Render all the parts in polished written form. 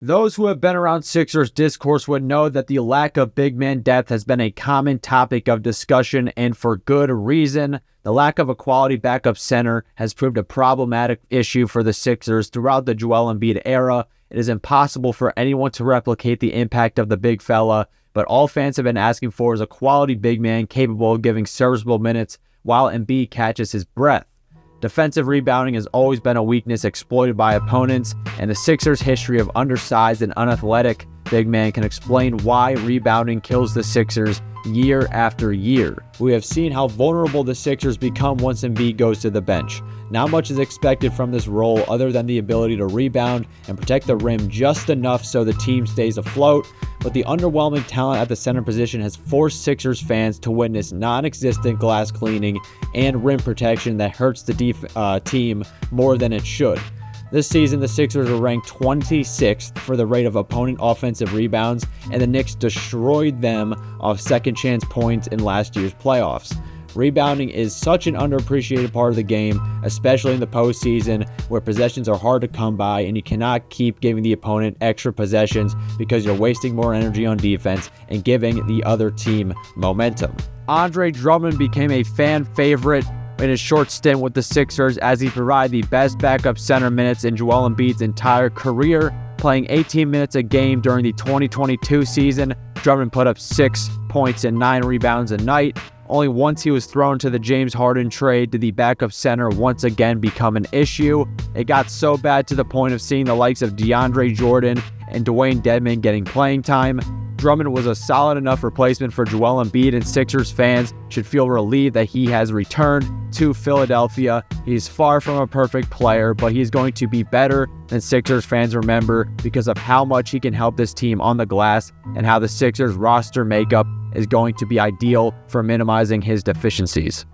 Those who have been around Sixers discourse would know that the lack of big man depth has been a common topic of discussion, and for good reason. The lack of a quality backup center has proved a problematic issue for the Sixers throughout the Joel Embiid era. It is impossible for anyone to replicate the impact of the big fella, but all fans have been asking for is a quality big man capable of giving serviceable minutes while Embiid catches his breath. Defensive rebounding has always been a weakness exploited by opponents, and the Sixers' history of undersized and unathletic big man can explain why rebounding kills the Sixers year after year. We have seen how vulnerable the Sixers become once Embiid goes to the bench. Not much is expected from this role other than the ability to rebound and protect the rim just enough so the team stays afloat, but the underwhelming talent at the center position has forced Sixers fans to witness non-existent glass cleaning and rim protection that hurts the team more than it should. This season, the Sixers are ranked 26th for the rate of opponent offensive rebounds, and the Knicks destroyed them off second chance points in last year's playoffs. Rebounding is such an underappreciated part of the game, especially in the postseason where possessions are hard to come by and you cannot keep giving the opponent extra possessions because you're wasting more energy on defense and giving the other team momentum. Andre Drummond became a fan favorite in his short stint with the Sixers as he provided the best backup center minutes in Joel Embiid's entire career, playing 18 minutes a game during the 2022 season. Drummond put up 6 points and 9 rebounds a night. Only once he was thrown to the James Harden trade did the backup center once again become an issue. It got so bad to the point of seeing the likes of DeAndre Jordan and Dwayne Dedmon getting playing time. Drummond was a solid enough replacement for Joel Embiid, and Sixers fans should feel relieved that he has returned to Philadelphia. He's far from a perfect player, but he's going to be better than Sixers fans remember because of how much he can help this team on the glass and how the Sixers roster makeup is going to be ideal for minimizing his deficiencies.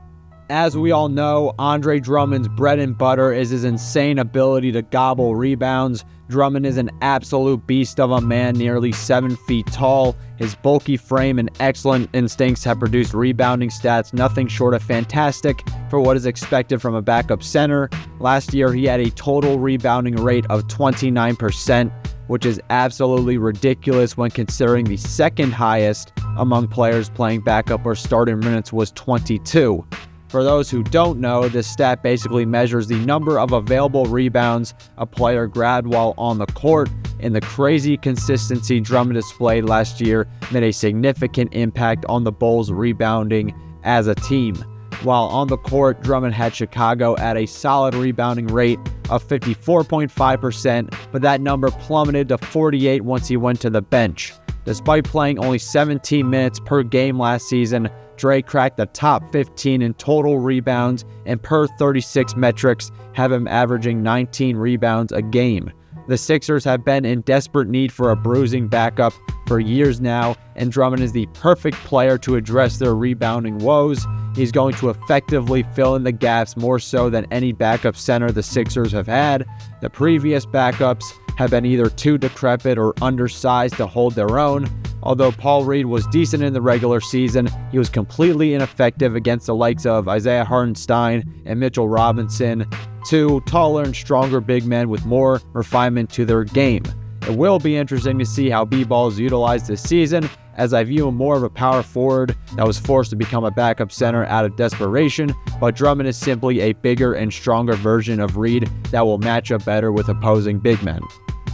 As we all know, Andre Drummond's bread and butter is his insane ability to gobble rebounds. Drummond is an absolute beast of a man, nearly 7 feet tall. His bulky frame and excellent instincts have produced rebounding stats nothing short of fantastic for what is expected from a backup center. Last year, he had a total rebounding rate of 29%, which is absolutely ridiculous when considering the second highest among players playing backup or starting minutes was 22. For those who don't know, this stat basically measures the number of available rebounds a player grabbed while on the court, and the crazy consistency Drummond displayed last year made a significant impact on the Bulls' rebounding as a team. While on the court, Drummond had Chicago at a solid rebounding rate of 54.5%, but that number plummeted to 48 once he went to the bench. Despite playing only 17 minutes per game last season, Dre cracked the top 15 in total rebounds, and per 36 metrics have him averaging 19 rebounds a game. The Sixers have been in desperate need for a bruising backup for years now, and Drummond is the perfect player to address their rebounding woes. He's going to effectively fill in the gaps more so than any backup center the Sixers have had. The previous backups have been either too decrepit or undersized to hold their own. Although Paul Reed was decent in the regular season, he was completely ineffective against the likes of Isaiah Hartenstein and Mitchell Robinson, two taller and stronger big men with more refinement to their game. It will be interesting to see how B-Ball is utilized this season, as I view him more of a power forward that was forced to become a backup center out of desperation, but Drummond is simply a bigger and stronger version of Reed that will match up better with opposing big men.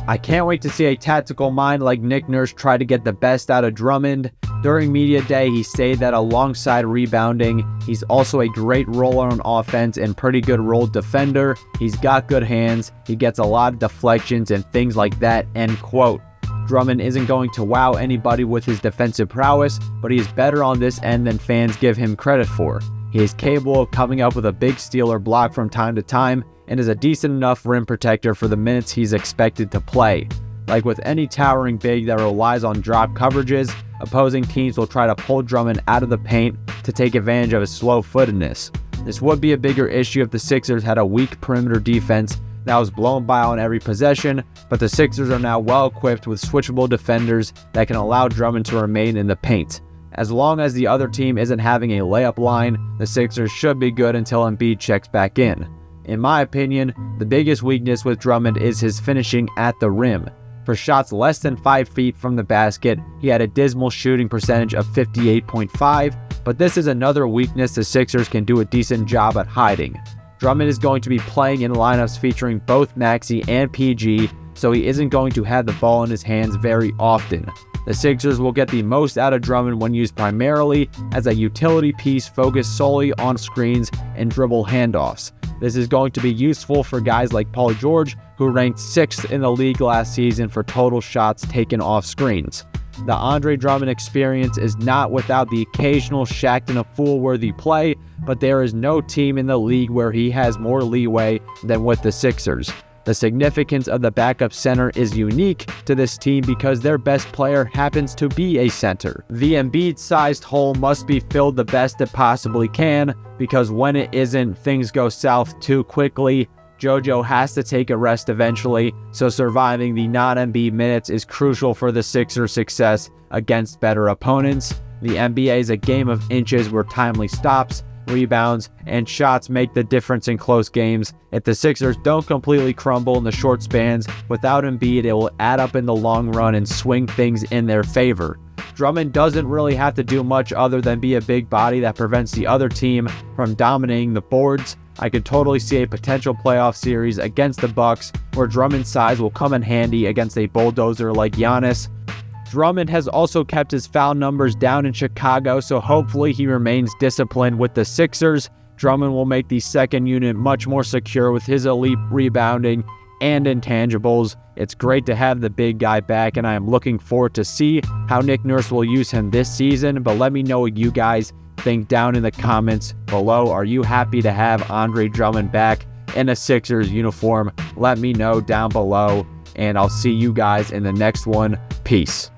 I can't wait to see a tactical mind like Nick Nurse try to get the best out of Drummond. During media day, he stated that alongside rebounding, he's also a great roller on offense and pretty good role defender. He's got good hands, he gets a lot of deflections and things like that, end quote. Drummond isn't going to wow anybody with his defensive prowess, but he is better on this end than fans give him credit for. He is capable of coming up with a big steal or block from time to time, and is a decent enough rim protector for the minutes he's expected to play. Like with any towering big that relies on drop coverages, opposing teams will try to pull Drummond out of the paint to take advantage of his slow-footedness. This would be a bigger issue if the Sixers had a weak perimeter defense that was blown by on every possession, but the Sixers are now well equipped with switchable defenders that can allow Drummond to remain in the paint. As long as the other team isn't having a layup line, the Sixers should be good until Embiid checks back in. In my opinion, the biggest weakness with Drummond is his finishing at the rim. For shots less than 5 feet from the basket, he had a dismal shooting percentage of 58.5, but this is another weakness the Sixers can do a decent job at hiding. Drummond is going to be playing in lineups featuring both Maxey and PG, so he isn't going to have the ball in his hands very often. The Sixers will get the most out of Drummond when used primarily as a utility piece focused solely on screens and dribble handoffs. This is going to be useful for guys like Paul George, who ranked 6th in the league last season for total shots taken off screens. The Andre Drummond experience is not without the occasional Shaqtin' a Fool-worthy play, but there is no team in the league where he has more leeway than with the Sixers. The significance of the backup center is unique to this team because their best player happens to be a center. The Embiid-sized hole must be filled the best it possibly can, because when it isn't, things go south too quickly. JoJo has to take a rest eventually, so surviving the non-Embiid minutes is crucial for the Sixers' success against better opponents. The NBA is a game of inches where timely stops, rebounds, and shots make the difference in close games. If the Sixers don't completely crumble in the short spans, without Embiid, it will add up in the long run and swing things in their favor. Drummond doesn't really have to do much other than be a big body that prevents the other team from dominating the boards. I could totally see a potential playoff series against the Bucks where Drummond's size will come in handy against a bulldozer like Giannis. Drummond has also kept his foul numbers down in Chicago, so hopefully he remains disciplined with the Sixers. Drummond will make the second unit much more secure with his elite rebounding and intangibles. It's great to have the big guy back, and I am looking forward to see how Nick Nurse will use him this season, but let me know what you guys think down in the comments below. Are you happy to have Andre Drummond back in a Sixers uniform? Let me know down below, and I'll see you guys in the next one. Peace.